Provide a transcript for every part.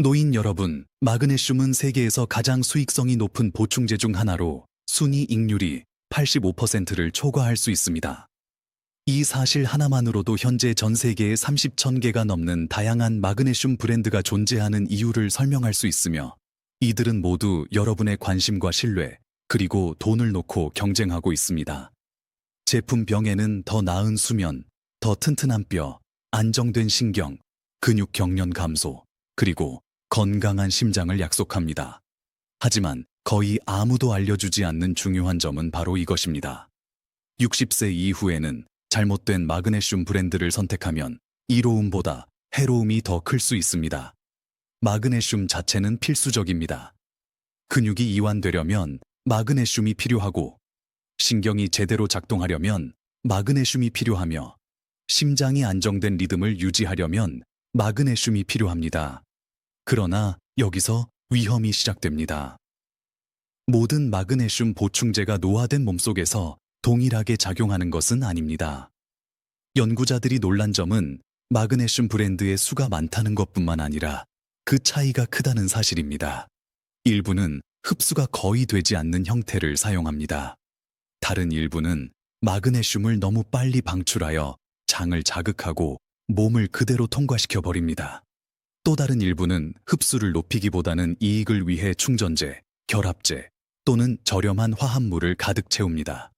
노인 여러분, 마그네슘은 세계에서 가장 수익성이 높은 보충제 중 하나로 순위 익률이 85%를 초과할 수 있습니다. 이 사실 하나만으로도 현재 전 세계에 30,000개가 넘는 다양한 마그네슘 브랜드가 존재하는 이유를 설명할 수 있으며, 이들은 모두 여러분의 관심과 신뢰, 그리고 돈을 놓고 경쟁하고 있습니다. 제품명에는 더 나은 수면, 더 튼튼한 뼈, 안정된 신경, 근육 경련 감소, 그리고 건강한 심장을 약속합니다. 하지만 거의 아무도 알려주지 않는 중요한 점은 바로 이것입니다. 60세 이후에는 잘못된 마그네슘 브랜드를 선택하면 이로움보다 해로움이 더 클 수 있습니다. 마그네슘 자체는 필수적입니다. 근육이 이완되려면 마그네슘이 필요하고, 신경이 제대로 작동하려면 마그네슘이 필요하며, 심장이 안정된 리듬을 유지하려면 마그네슘이 필요합니다. 그러나 여기서 위험이 시작됩니다. 모든 마그네슘 보충제가 노화된 몸속에서 동일하게 작용하는 것은 아닙니다. 연구자들이 놀란 점은 마그네슘 브랜드의 수가 많다는 것뿐만 아니라 그 차이가 크다는 사실입니다. 일부는 흡수가 거의 되지 않는 형태를 사용합니다. 다른 일부는 마그네슘을 너무 빨리 방출하여 장을 자극하고 몸을 그대로 통과시켜 버립니다. 또 다른 일부는 흡수를 높이기보다는 이익을 위해 충전재, 결합제 또는 저렴한 화합물을 가득 채웁니다.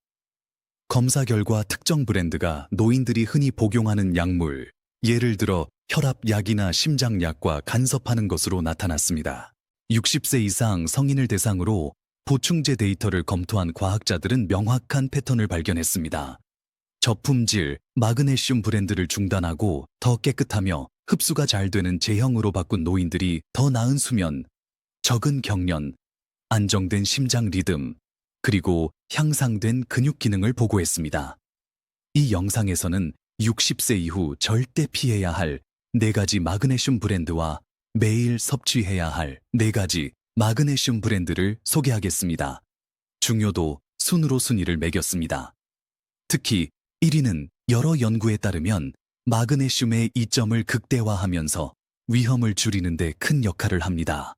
검사 결과 특정 브랜드가 노인들이 흔히 복용하는 약물, 예를 들어 혈압약이나 심장약과 간섭하는 것으로 나타났습니다. 60세 이상 성인을 대상으로 보충제 데이터를 검토한 과학자들은 명확한 패턴을 발견했습니다. 저품질, 마그네슘 브랜드를 중단하고 더 깨끗하며 흡수가 잘 되는 제형으로 바꾼 노인들이 더 나은 수면, 적은 경련, 안정된 심장 리듬, 그리고 향상된 근육 기능을 보고했습니다. 이 영상에서는 60세 이후 절대 피해야 할 4가지 마그네슘 브랜드와 매일 섭취해야 할 4가지 마그네슘 브랜드를 소개하겠습니다. 중요도 순으로 순위를 매겼습니다. 특히 1위는 여러 연구에 따르면 마그네슘의 이점을 극대화하면서 위험을 줄이는 데 큰 역할을 합니다.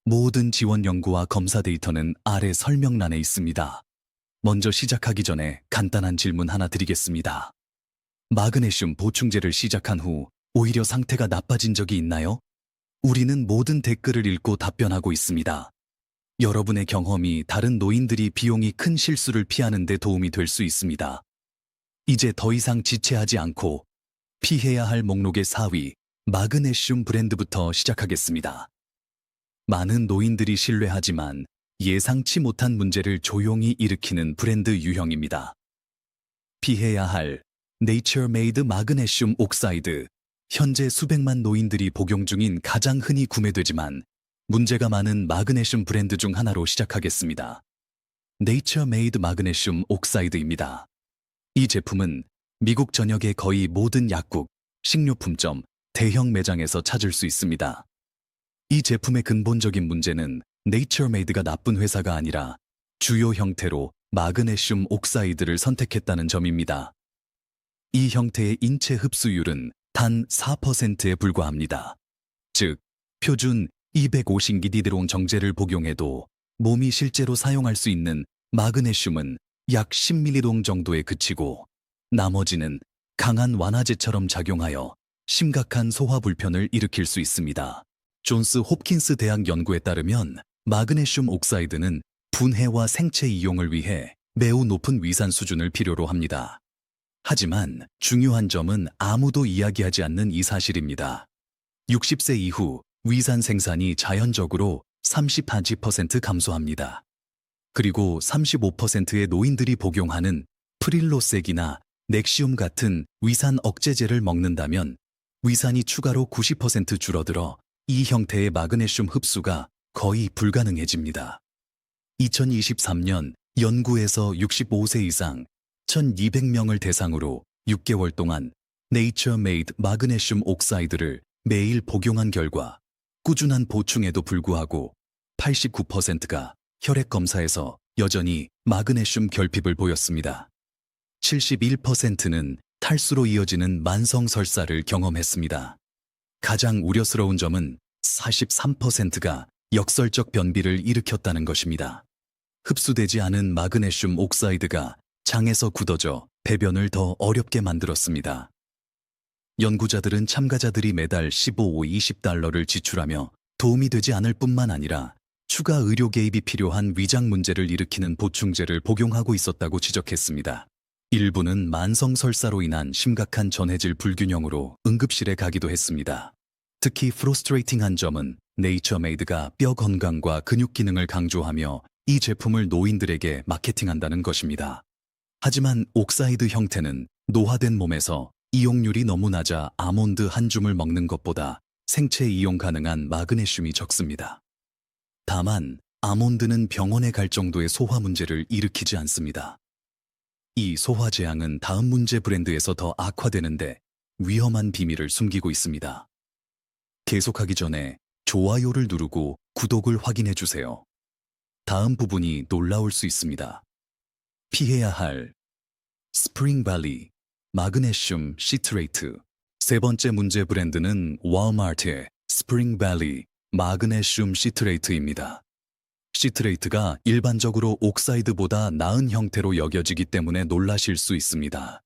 모든 지원 연구와 검사 데이터는 아래 설명란에 있습니다. 먼저 시작하기 전에 간단한 질문 하나 드리겠습니다. 마그네슘 보충제를 시작한 후 오히려 상태가 나빠진 적이 있나요? 우리는 모든 댓글을 읽고 답변하고 있습니다. 여러분의 경험이 다른 노인들이 비용이 큰 실수를 피하는 데 도움이 될 수 있습니다. 이제 더 이상 지체하지 않고 피해야 할 목록의 4위 마그네슘 브랜드부터 시작하겠습니다. 많은 노인들이 신뢰하지만 예상치 못한 문제를 조용히 일으키는 브랜드 유형입니다. 피해야 할 네이처메이드 마그네슘 옥사이드. 현재 수백만 노인들이 복용 중인 가장 흔히 구매되지만 문제가 많은 마그네슘 브랜드 중 하나로 시작하겠습니다. 네이처메이드 마그네슘 옥사이드입니다. 이 제품은 미국 전역의 거의 모든 약국, 식료품점, 대형 매장에서 찾을 수 있습니다. 이 제품의 근본적인 문제는 네이처메이드가 나쁜 회사가 아니라 주요 형태로 마그네슘 옥사이드를 선택했다는 점입니다. 이 형태의 인체 흡수율은 단 4%에 불과합니다. 즉, 표준 250mg 정제를 복용해도 몸이 실제로 사용할 수 있는 마그네슘은 약 10mg 정도에 그치고 나머지는 강한 완화제처럼 작용하여 심각한 소화 불편을 일으킬 수 있습니다. 존스 홉킨스 대학 연구에 따르면 마그네슘 옥사이드는 분해와 생체 이용을 위해 매우 높은 위산 수준을 필요로 합니다. 하지만 중요한 점은 아무도 이야기하지 않는 이 사실입니다. 60세 이후 위산 생산이 자연적으로 30% 감소합니다. 그리고 35%의 노인들이 복용하는 프릴로색이나 넥시움 같은 위산 억제제를 먹는다면 위산이 추가로 90% 줄어들어 이 형태의 마그네슘 흡수가 거의 불가능해집니다. 2023년 연구에서 65세 이상 1,200명을 대상으로 6개월 동안 네이처메이드 마그네슘 옥사이드를 매일 복용한 결과 꾸준한 보충에도 불구하고 89%가 혈액 검사에서 여전히 마그네슘 결핍을 보였습니다. 71%는 탈수로 이어지는 만성 설사를 경험했습니다. 가장 우려스러운 점은 43%가 역설적 변비를 일으켰다는 것입니다. 흡수되지 않은 마그네슘 옥사이드가 장에서 굳어져 배변을 더 어렵게 만들었습니다. 연구자들은 참가자들이 매달 15-20달러를 지출하며 도움이 되지 않을 뿐만 아니라 추가 의료 개입이 필요한 위장 문제를 일으키는 보충제를 복용하고 있었다고 지적했습니다. 일부는 만성 설사로 인한 심각한 전해질 불균형으로 응급실에 가기도 했습니다. 특히 프로스트레이팅한 점은 네이처메이드가 뼈 건강과 근육 기능을 강조하며 이 제품을 노인들에게 마케팅한다는 것입니다. 하지만 옥사이드 형태는 노화된 몸에서 이용률이 너무 낮아 아몬드 한 줌을 먹는 것보다 생체 이용 가능한 마그네슘이 적습니다. 다만 아몬드는 병원에 갈 정도의 소화 문제를 일으키지 않습니다. 이 소화 재앙은 다음 문제 브랜드에서 더 악화되는데 위험한 비밀을 숨기고 있습니다. 계속하기 전에 좋아요를 누르고 구독을 확인해 주세요. 다음 부분이 놀라울 수 있습니다. 피해야 할 스프링밸리 마그네슘 시트레이트. 세 번째 문제 브랜드는 월마트의 스프링밸리 마그네슘 시트레이트입니다. 시트레이트가 일반적으로 옥사이드보다 나은 형태로 여겨지기 때문에 놀라실 수 있습니다.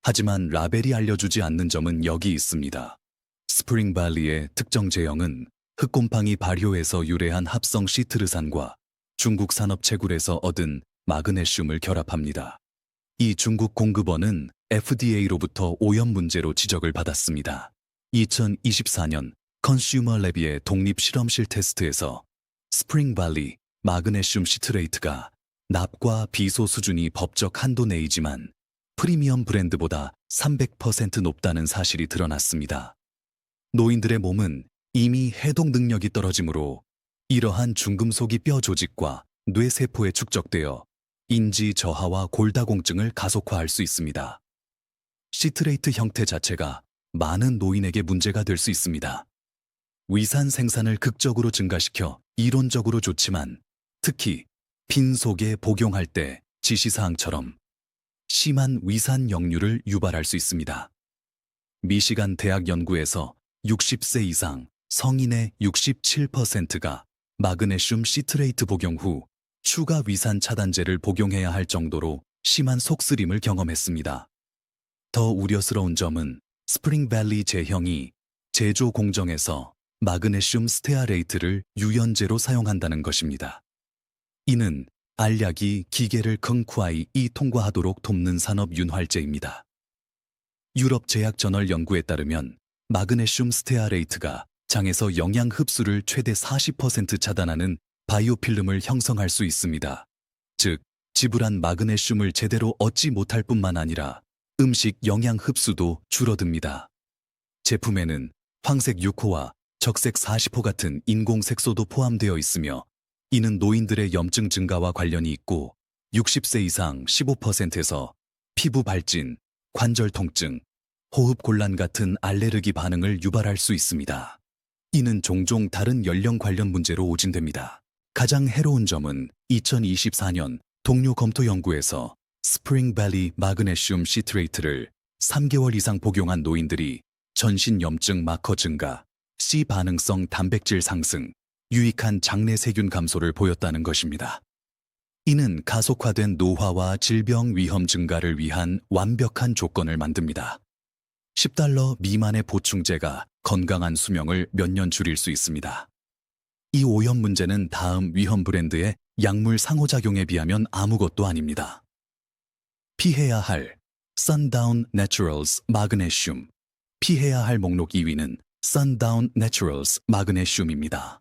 하지만 라벨이 알려주지 않는 점은 여기 있습니다. 스프링밸리의 특정 제형은 흑곰팡이 발효에서 유래한 합성 시트르산과 중국 산업채굴에서 얻은 마그네슘을 결합합니다. 이 중국 공급원은 FDA로부터 오염 문제로 지적을 받았습니다. 2024년 컨슈머 랩의 독립 실험실 테스트에서 스프링밸리 마그네슘 시트레이트가 납과 비소 수준이 법적 한도 내이지만 프리미엄 브랜드보다 300% 높다는 사실이 드러났습니다. 노인들의 몸은 이미 해독 능력이 떨어지므로 이러한 중금속이 뼈 조직과 뇌세포에 축적되어 인지 저하와 골다공증을 가속화할 수 있습니다. 시트레이트 형태 자체가 많은 노인에게 문제가 될 수 있습니다. 위산 생산을 극적으로 증가시켜 이론적으로 좋지만 특히 빈속에 복용할 때 지시사항처럼 심한 위산 역류를 유발할 수 있습니다. 미시간 대학 연구에서 60세 이상 성인의 67%가 마그네슘 시트레이트 복용 후 추가 위산 차단제를 복용해야 할 정도로 심한 속쓰림을 경험했습니다. 더 우려스러운 점은 스프링밸리 제형이 제조 공정에서 마그네슘 스테아레이트를 유연제로 사용한다는 것입니다. 이는 알약이 기계를 컨쿠아이 통과하도록 돕는 산업 윤활제입니다. 유럽 제약 저널 연구에 따르면 마그네슘 스테아레이트가 장에서 영양 흡수를 최대 40% 차단하는 바이오필름을 형성할 수 있습니다. 즉, 지불한 마그네슘을 제대로 얻지 못할 뿐만 아니라 음식 영양 흡수도 줄어듭니다. 제품에는 황색 6호와 적색 40호 같은 인공 색소도 포함되어 있으며 이는 노인들의 염증 증가와 관련이 있고 60세 이상 15%에서 피부 발진, 관절 통증, 호흡 곤란 같은 알레르기 반응을 유발할 수 있습니다. 이는 종종 다른 연령 관련 문제로 오진됩니다. 가장 해로운 점은 2024년 동료 검토 연구에서 스프링밸리 마그네슘 시트레이트를 3개월 이상 복용한 노인들이 전신 염증 마커 증가, C 반응성 단백질 상승, 유익한 장내 세균 감소를 보였다는 것입니다. 이는 가속화된 노화와 질병 위험 증가를 위한 완벽한 조건을 만듭니다. $10 미만의 보충제가 건강한 수명을 몇 년 줄일 수 있습니다. 이 오염 문제는 다음 위험 브랜드의 약물 상호작용에 비하면 아무것도 아닙니다. 피해야 할 Sundown Naturals 마그네슘. 피해야 할 목록 2위는 Sundown Naturals 마그네슘입니다.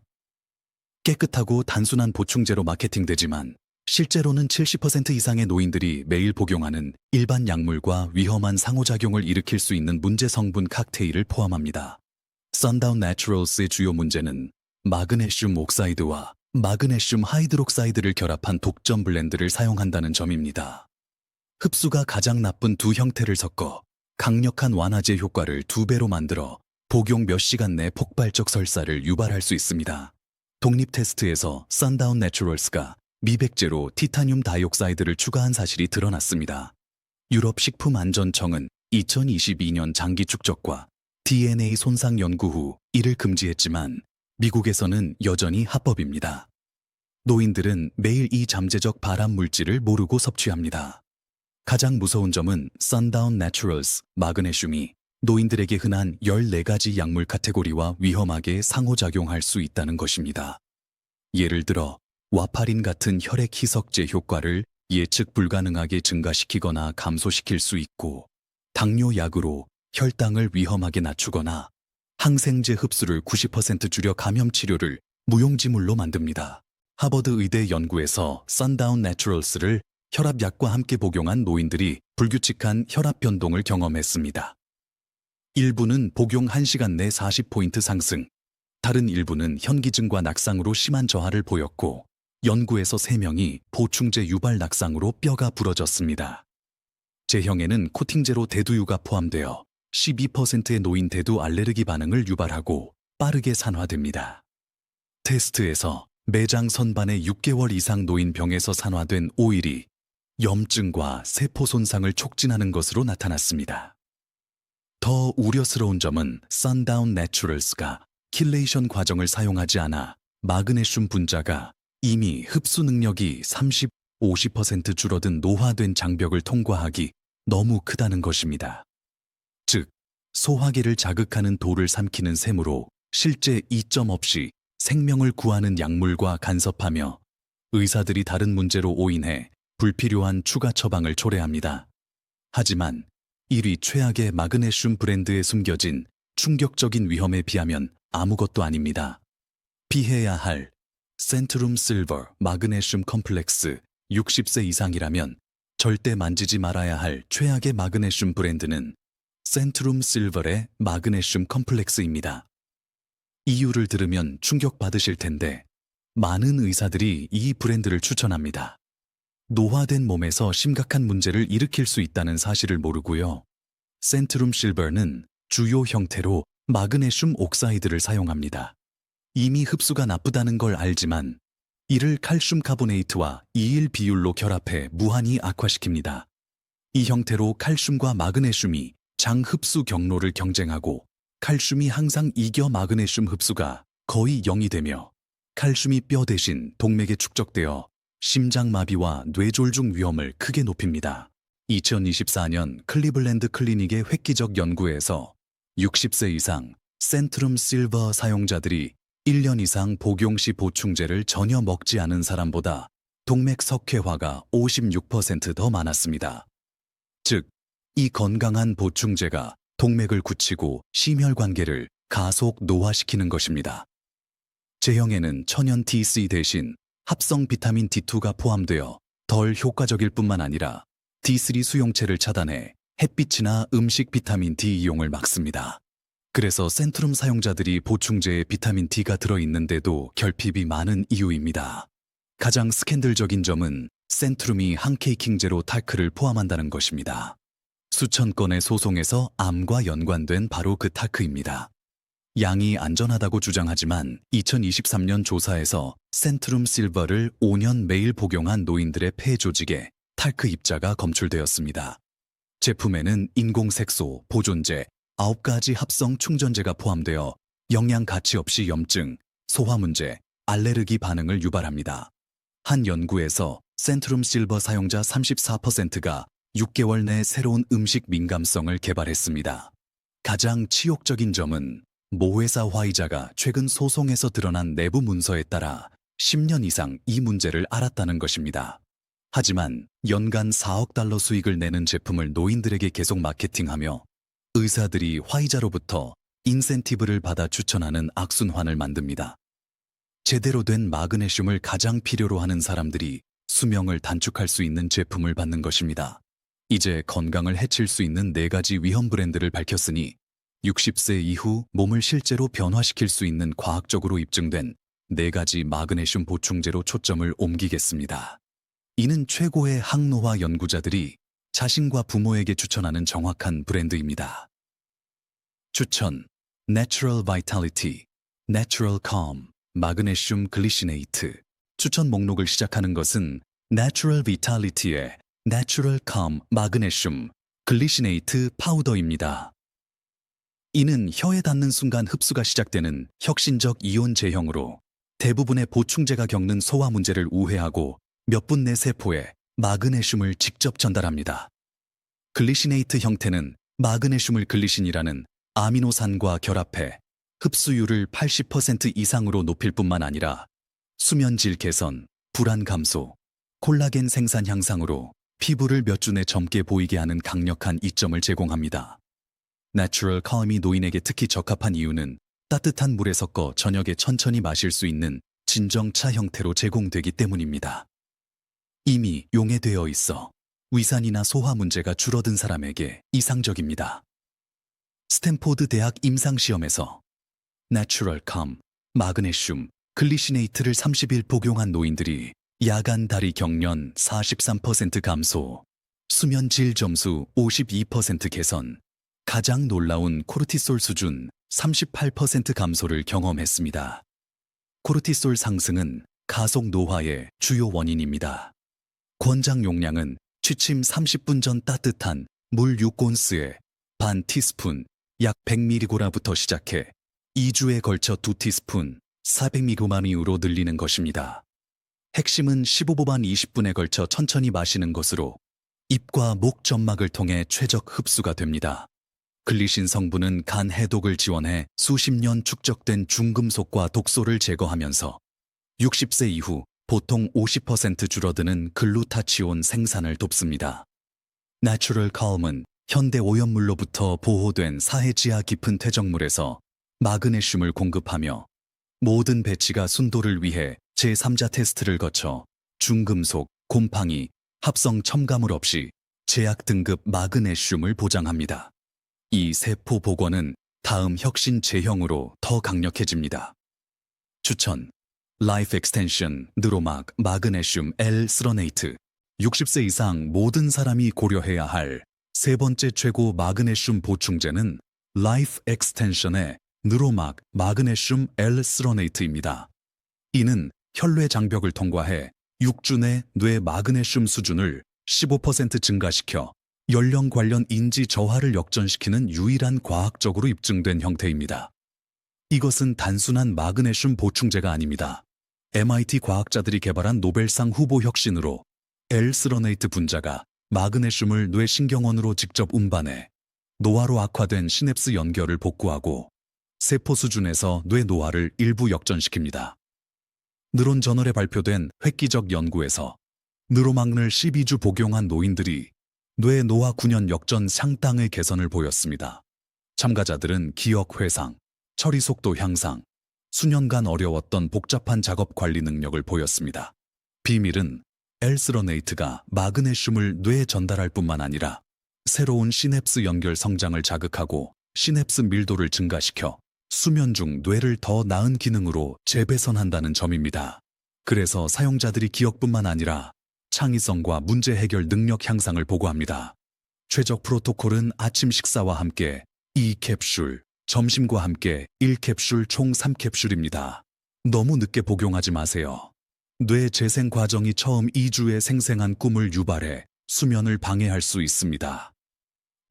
깨끗하고 단순한 보충제로 마케팅되지만 실제로는 70% 이상의 노인들이 매일 복용하는 일반 약물과 위험한 상호작용을 일으킬 수 있는 문제 성분 칵테일을 포함합니다. Sundown Naturals의 주요 문제는 마그네슘 옥사이드와 마그네슘 하이드록사이드를 결합한 독점 블렌드를 사용한다는 점입니다. 흡수가 가장 나쁜 두 형태를 섞어 강력한 완화제 효과를 2배로 만들어 복용 몇 시간 내 폭발적 설사를 유발할 수 있습니다. 독립 테스트에서 Sundown Naturals가 미백제로 티타늄 다이옥사이드를 추가한 사실이 드러났습니다. 유럽 식품안전청은 2022년 장기 축적과 DNA 손상 연구 후 이를 금지했지만 미국에서는 여전히 합법입니다. 노인들은 매일 이 잠재적 발암 물질을 모르고 섭취합니다. 가장 무서운 점은 Sundown Naturals 마그네슘이 노인들에게 흔한 14가지 약물 카테고리와 위험하게 상호작용할 수 있다는 것입니다. 예를 들어 와파린 같은 혈액 희석제 효과를 예측 불가능하게 증가시키거나 감소시킬 수 있고, 당뇨약으로 혈당을 위험하게 낮추거나 항생제 흡수를 90% 줄여 감염 치료를 무용지물로 만듭니다. 하버드 의대 연구에서 Sundown Naturals를 혈압약과 함께 복용한 노인들이 불규칙한 혈압 변동을 경험했습니다. 일부는 복용 1시간 내 40포인트 상승, 다른 일부는 현기증과 낙상으로 심한 저하를 보였고, 연구에서 3명이 보충제 유발 낙상으로 뼈가 부러졌습니다. 제형에는 코팅제로 대두유가 포함되어 12%의 노인 대두 알레르기 반응을 유발하고 빠르게 산화됩니다. 테스트에서 매장 선반의 6개월 이상 노인 병에서 산화된 오일이 염증과 세포 손상을 촉진하는 것으로 나타났습니다. 더 우려스러운 점은 Sundown Naturals가 킬레이션 과정을 사용하지 않아 마그네슘 분자가 이미 흡수 능력이 50% 줄어든 노화된 장벽을 통과하기 너무 크다는 것입니다. 즉, 소화기를 자극하는 돌을 삼키는 셈으로 실제 이점 없이 생명을 구하는 약물과 간섭하며 의사들이 다른 문제로 오인해 불필요한 추가 처방을 초래합니다. 하지만 1위 최악의 마그네슘 브랜드에 숨겨진 충격적인 위험에 비하면 아무것도 아닙니다. 피해야 할 센트룸 실버 마그네슘 컴플렉스 60세 이상이라면 절대 만지지 말아야 할 최악의 마그네슘 브랜드는 센트룸 실버의 마그네슘 컴플렉스입니다. 이유를 들으면 충격받으실 텐데 많은 의사들이 이 브랜드를 추천합니다. 노화된 몸에서 심각한 문제를 일으킬 수 있다는 사실을 모르고요. 센트룸 실버는 주요 형태로 마그네슘 옥사이드를 사용합니다. 이미 흡수가 나쁘다는 걸 알지만 이를 칼슘 카보네이트와 2일 비율로 결합해 무한히 악화시킵니다. 이 형태로 칼슘과 마그네슘이 장 흡수 경로를 경쟁하고 칼슘이 항상 이겨 마그네슘 흡수가 거의 0이 되며 칼슘이 뼈 대신 동맥에 축적되어 심장마비와 뇌졸중 위험을 크게 높입니다. 2024년 클리블랜드 클리닉의 획기적 연구에서 60세 이상 센트룸 실버 사용자들이 1년 이상 복용 시 보충제를 전혀 먹지 않은 사람보다 동맥 석회화가 56% 더 많았습니다. 즉, 이 건강한 보충제가 동맥을 굳히고 심혈관계를 가속 노화시키는 것입니다. 제형에는 천연 DC 대신 합성 비타민 D2가 포함되어 덜 효과적일 뿐만 아니라 D3 수용체를 차단해 햇빛이나 음식 비타민 D 이용을 막습니다. 그래서 센트룸 사용자들이 보충제에 비타민 D가 들어있는데도 결핍이 많은 이유입니다. 가장 스캔들적인 점은 센트룸이 항케이킹제로 탈크를 포함한다는 것입니다. 수천 건의 소송에서 암과 연관된 바로 그 탈크입니다. 양이 안전하다고 주장하지만 2023년 조사에서 센트룸 실버를 5년 매일 복용한 노인들의 폐 조직에 탈크 입자가 검출되었습니다. 제품에는 인공색소, 보존제, 9가지 합성 충전제가 포함되어 영양 가치 없이 염증, 소화 문제, 알레르기 반응을 유발합니다. 한 연구에서 센트룸 실버 사용자 34%가 6개월 내 새로운 음식 민감성을 개발했습니다. 가장 치욕적인 점은 모 회사 화이자가 최근 소송에서 드러난 내부 문서에 따라 10년 이상 이 문제를 알았다는 것입니다. 하지만 연간 4억 달러 수익을 내는 제품을 노인들에게 계속 마케팅하며 의사들이 화이자로부터 인센티브를 받아 추천하는 악순환을 만듭니다. 제대로 된 마그네슘을 가장 필요로 하는 사람들이 수명을 단축할 수 있는 제품을 받는 것입니다. 이제 건강을 해칠 수 있는 4가지 위험 브랜드를 밝혔으니 60세 이후 몸을 실제로 변화시킬 수 있는 과학적으로 입증된 4가지 마그네슘 보충제로 초점을 옮기겠습니다. 이는 최고의 항노화 연구자들이 자신과 부모에게 추천하는 정확한 브랜드입니다. 추천, Natural Vitality, Natural Calm, 마그네슘 글리시네이트. 추천 목록을 시작하는 것은 Natural Vitality의 Natural Calm 마그네슘 글리시네이트 파우더입니다. 이는 혀에 닿는 순간 흡수가 시작되는 혁신적 이온 제형으로 대부분의 보충제가 겪는 소화 문제를 우회하고 몇 분 내 세포에 마그네슘을 직접 전달합니다. 글리시네이트 형태는 마그네슘을 글리신이라는 아미노산과 결합해 흡수율을 80% 이상으로 높일 뿐만 아니라 수면질 개선, 불안 감소, 콜라겐 생산 향상으로 피부를 몇 주 내 젊게 보이게 하는 강력한 이점을 제공합니다. 내추럴 칼럼이 노인에게 특히 적합한 이유는 따뜻한 물에 섞어 저녁에 천천히 마실 수 있는 진정차 형태로 제공되기 때문입니다. 이미 용해되어 있어 위산이나 소화 문제가 줄어든 사람에게 이상적입니다. 스탠포드 대학 임상시험에서 내추럴 칼럼, 마그네슘, 글리시네이트를 30일 복용한 노인들이 야간 다리 경련 43% 감소, 수면 질 점수 52% 개선, 가장 놀라운 코르티솔 수준 38% 감소를 경험했습니다. 코르티솔 상승은 가속 노화의 주요 원인입니다. 권장 용량은 취침 30분 전 따뜻한 물 6온스에 반 티스푼 약 100mg부터 시작해 2주에 걸쳐 2티스푼 400mg으로 늘리는 것입니다. 핵심은 15분 20분에 걸쳐 천천히 마시는 것으로 입과 목 점막을 통해 최적 흡수가 됩니다. 글리신 성분은 간 해독을 지원해 수십 년 축적된 중금속과 독소를 제거하면서 60세 이후 보통 50% 줄어드는 글루타치온 생산을 돕습니다. 내추럴 칼럼은 현대 오염물로부터 보호된 사해 지하 깊은 퇴적물에서 마그네슘을 공급하며 모든 배치가 순도를 위해 제3자 테스트를 거쳐 중금속, 곰팡이, 합성 첨가물 없이 제약 등급 마그네슘을 보장합니다. 이 세포 복원은 다음 혁신 제형으로 더 강력해집니다. 추천 라이프 엑스텐션 느로막 마그네슘 L-스러네이트 60세 이상 모든 사람이 고려해야 할 세 번째 최고 마그네슘 보충제는 라이프 엑스텐션의 느로막 마그네슘 L-스러네이트입니다. 이는 혈뇌 장벽을 통과해 6주 내 뇌 마그네슘 수준을 15% 증가시켜 연령 관련 인지 저하를 역전시키는 유일한 과학적으로 입증된 형태입니다. 이것은 단순한 마그네슘 보충제가 아닙니다. MIT 과학자들이 개발한 노벨상 후보 혁신으로 L-스러네이트 분자가 마그네슘을 뇌 신경원으로 직접 운반해 노화로 악화된 시냅스 연결을 복구하고 세포 수준에서 뇌 노화를 일부 역전시킵니다. 느론 저널에 발표된 획기적 연구에서 느로막을 12주 복용한 노인들이 뇌 노화 9년 역전 상당의 개선을 보였습니다. 참가자들은 기억 회상, 처리 속도 향상, 수년간 어려웠던 복잡한 작업 관리 능력을 보였습니다. 비밀은 L-스러네이트가 마그네슘을 뇌에 전달할 뿐만 아니라 새로운 시냅스 연결 성장을 자극하고 시냅스 밀도를 증가시켜 수면 중 뇌를 더 나은 기능으로 재배선한다는 점입니다. 그래서 사용자들이 기억뿐만 아니라 창의성과 문제 해결 능력 향상을 보고합니다. 최적 프로토콜은 아침 식사와 함께 2캡슐, 점심과 함께 1캡슐 총 3캡슐입니다. 너무 늦게 복용하지 마세요. 뇌 재생 과정이 처음 2주에 생생한 꿈을 유발해 수면을 방해할 수 있습니다.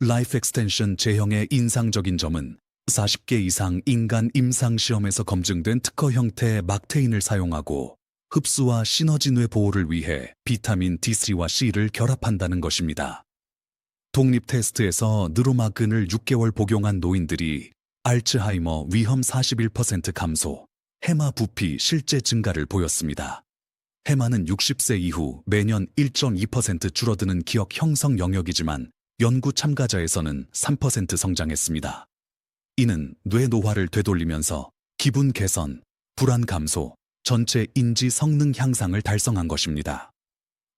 라이프 엑스텐션 제형의 인상적인 점은 40개 이상 인간 임상시험에서 검증된 특허 형태의 막테인을 사용하고 흡수와 시너지 뇌 보호를 위해 비타민 D3와 C를 결합한다는 것입니다. 독립 테스트에서 느로마근을 6개월 복용한 노인들이 알츠하이머 위험 41% 감소, 해마 부피 실제 증가를 보였습니다. 해마는 60세 이후 매년 1.2% 줄어드는 기억 형성 영역이지만 연구 참가자에서는 3% 성장했습니다. 이는 뇌 노화를 되돌리면서 기분 개선, 불안 감소, 전체 인지 성능 향상을 달성한 것입니다.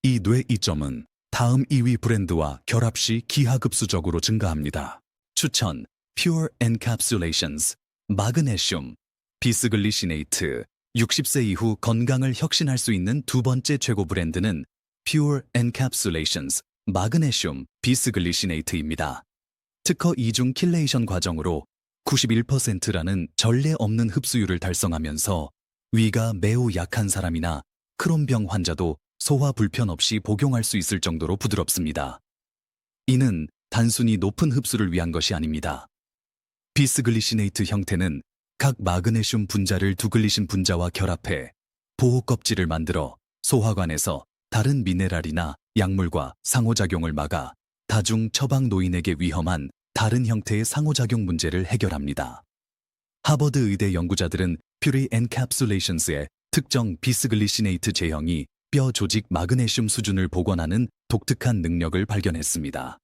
이 뇌 이점은 다음 2위 브랜드와 결합 시 기하급수적으로 증가합니다. 추천 Pure Encapsulations 마그네슘 비스글리시네이트 60세 이후 건강을 혁신할 수 있는 두 번째 최고 브랜드는 Pure Encapsulations 마그네슘 비스글리시네이트입니다. 특허 이중 킬레이션 과정으로 91%라는 전례 없는 흡수율을 달성하면서 위가 매우 약한 사람이나 크론병 환자도 소화 불편 없이 복용할 수 있을 정도로 부드럽습니다. 이는 단순히 높은 흡수를 위한 것이 아닙니다. 비스글리시네이트 형태는 각 마그네슘 분자를 두글리신 분자와 결합해 보호 껍질을 만들어 소화관에서 다른 미네랄이나 약물과 상호작용을 막아 다중 처방 노인에게 위험한 다른 형태의 상호작용 문제를 해결합니다. 하버드 의대 연구자들은 퓨리 엔캡슐레이션스의 특정 비스글리시네이트 제형이 뼈 조직 마그네슘 수준을 복원하는 독특한 능력을 발견했습니다.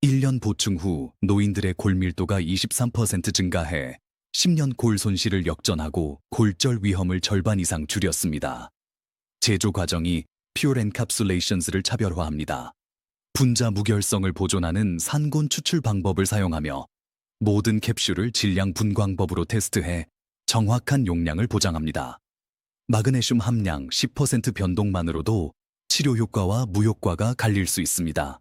1년 보충 후 노인들의 골밀도가 23% 증가해 10년 골 손실을 역전하고 골절 위험을 절반 이상 줄였습니다. 제조 과정이 퓨어 엔캡슐레이션스를 차별화합니다. 분자 무결성을 보존하는 산곤 추출 방법을 사용하며 모든 캡슐을 질량 분광법으로 테스트해 정확한 용량을 보장합니다. 마그네슘 함량 10% 변동만으로도 치료 효과와 무효과가 갈릴 수 있습니다.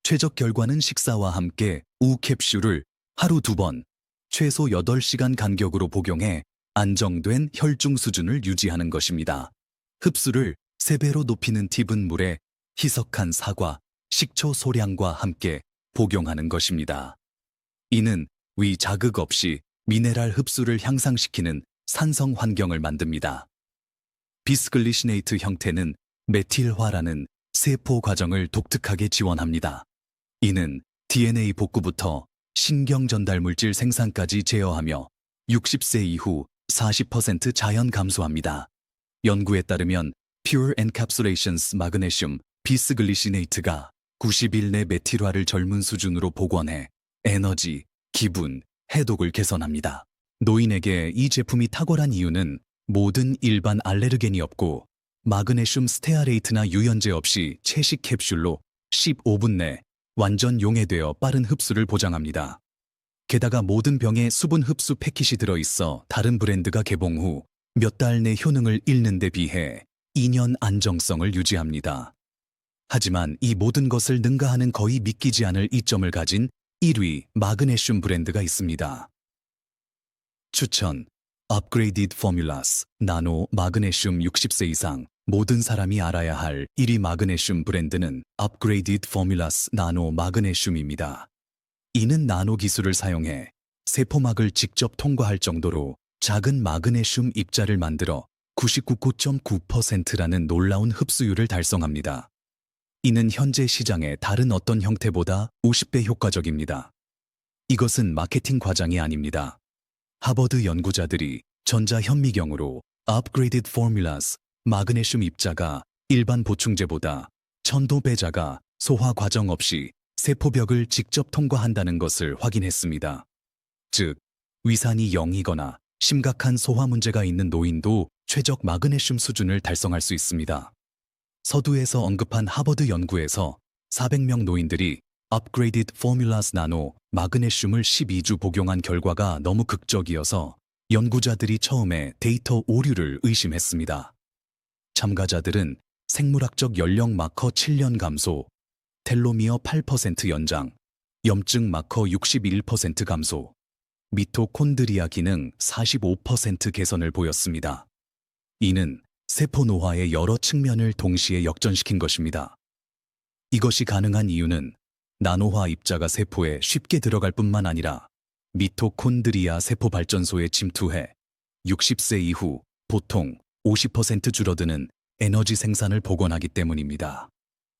최적 결과는 식사와 함께 우 캡슐을 하루 2번, 최소 8시간 간격으로 복용해 안정된 혈중 수준을 유지하는 것입니다. 흡수를 3배로 높이는 팁은 물에 희석한 사과, 식초 소량과 함께 복용하는 것입니다. 이는 위 자극 없이 미네랄 흡수를 향상시키는 산성 환경을 만듭니다. 비스글리시네이트 형태는 메틸화라는 세포 과정을 독특하게 지원합니다. 이는 DNA 복구부터 신경 전달 물질 생산까지 제어하며 60세 이후 40% 자연 감소합니다. 연구에 따르면 Pure Encapsulations Magnesium 비스글리시네이트가 90일 내 메틸화를 젊은 수준으로 복원해 에너지, 기분, 해독을 개선합니다. 노인에게 이 제품이 탁월한 이유는 모든 일반 알레르겐이 없고 마그네슘 스테아레이트나 유연제 없이 채식 캡슐로 15분 내 완전 용해되어 빠른 흡수를 보장합니다. 게다가 모든 병에 수분 흡수 패킷이 들어있어 다른 브랜드가 개봉 후 몇 달 내 효능을 잃는 데 비해 2년 안정성을 유지합니다. 하지만 이 모든 것을 능가하는 거의 믿기지 않을 이점을 가진 1위 마그네슘 브랜드가 있습니다. 추천 Upgraded Formulas 나노 마그네슘 60세 이상 모든 사람이 알아야 할 1위 마그네슘 브랜드는 Upgraded Formulas 나노 마그네슘입니다. 이는 나노 기술을 사용해 세포막을 직접 통과할 정도로 작은 마그네슘 입자를 만들어 99.9%라는 놀라운 흡수율을 달성합니다. 이는 현재 시장의 다른 어떤 형태보다 50배 효과적입니다. 이것은 마케팅 과장이 아닙니다. 하버드 연구자들이 전자현미경으로 Upgraded Formulas 마그네슘 입자가 일반 보충제보다 1000배 작아 소화 과정 없이 세포벽을 직접 통과한다는 것을 확인했습니다. 즉, 위산이 0이거나 심각한 소화 문제가 있는 노인도 최적 마그네슘 수준을 달성할 수 있습니다. 서두에서 언급한 하버드 연구에서 400명 노인들이 Upgraded Formulas 나노 마그네슘을 12주 복용한 결과가 너무 극적이어서 연구자들이 처음에 데이터 오류를 의심했습니다. 참가자들은 생물학적 연령 마커 7년 감소, 텔로미어 8% 연장, 염증 마커 61% 감소, 미토콘드리아 기능 45% 개선을 보였습니다. 이는 세포 노화의 여러 측면을 동시에 역전시킨 것입니다. 이것이 가능한 이유는 나노화 입자가 세포에 쉽게 들어갈 뿐만 아니라 미토콘드리아 세포 발전소에 침투해 60세 이후 보통 50% 줄어드는 에너지 생산을 복원하기 때문입니다.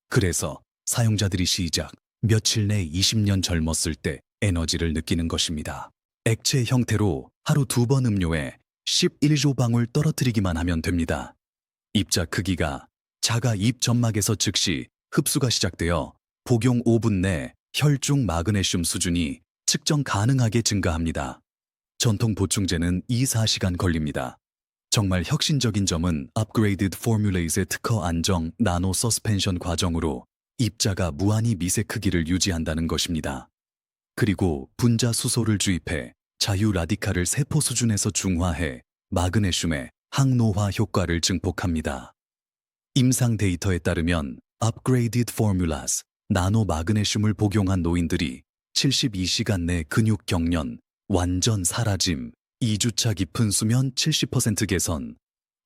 그래서 사용자들이 시작 며칠 내 20년 젊었을 때 에너지를 느끼는 것입니다. 액체 형태로 하루 2번 음료에 11조 방울 떨어뜨리기만 하면 됩니다. 입자 크기가 작아 입 점막에서 즉시 흡수가 시작되어 복용 5분 내 혈중 마그네슘 수준이 측정 가능하게 증가합니다. 전통 보충제는 2~4시간 걸립니다. 정말 혁신적인 점은 Upgraded Formulas의 특허 안정 나노 서스펜션 과정으로 입자가 무한히 미세 크기를 유지한다는 것입니다. 그리고 분자 수소를 주입해 자유 라디칼을 세포 수준에서 중화해 마그네슘의 항노화 효과를 증폭합니다. 임상 데이터에 따르면 Upgraded Formulas 나노 마그네슘을 복용한 노인들이 72시간 내 근육 경련, 완전 사라짐, 2주차 깊은 수면 70% 개선,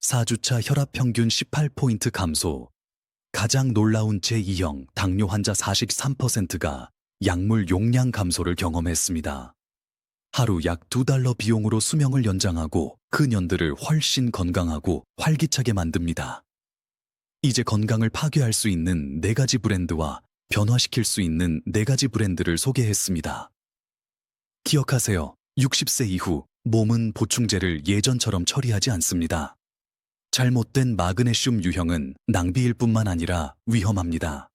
4주차 혈압 평균 18포인트 감소, 가장 놀라운 제2형 당뇨 환자 43%가 약물 용량 감소를 경험했습니다. 하루 약 $2 비용으로 수명을 연장하고 그 년들을 훨씬 건강하고 활기차게 만듭니다. 이제 건강을 파괴할 수 있는 4가지 브랜드와 변화시킬 수 있는 4가지 브랜드를 소개했습니다. 기억하세요. 60세 이후 몸은 보충제를 예전처럼 처리하지 않습니다. 잘못된 마그네슘 유형은 낭비일 뿐만 아니라 위험합니다.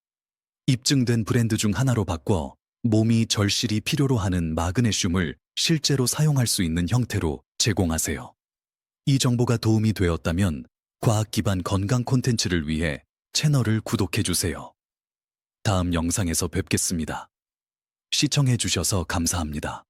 입증된 브랜드 중 하나로 바꿔 몸이 절실히 필요로 하는 마그네슘을 실제로 사용할 수 있는 형태로 제공하세요. 이 정보가 도움이 되었다면 과학 기반 건강 콘텐츠를 위해 채널을 구독해 주세요. 다음 영상에서 뵙겠습니다. 시청해 주셔서 감사합니다.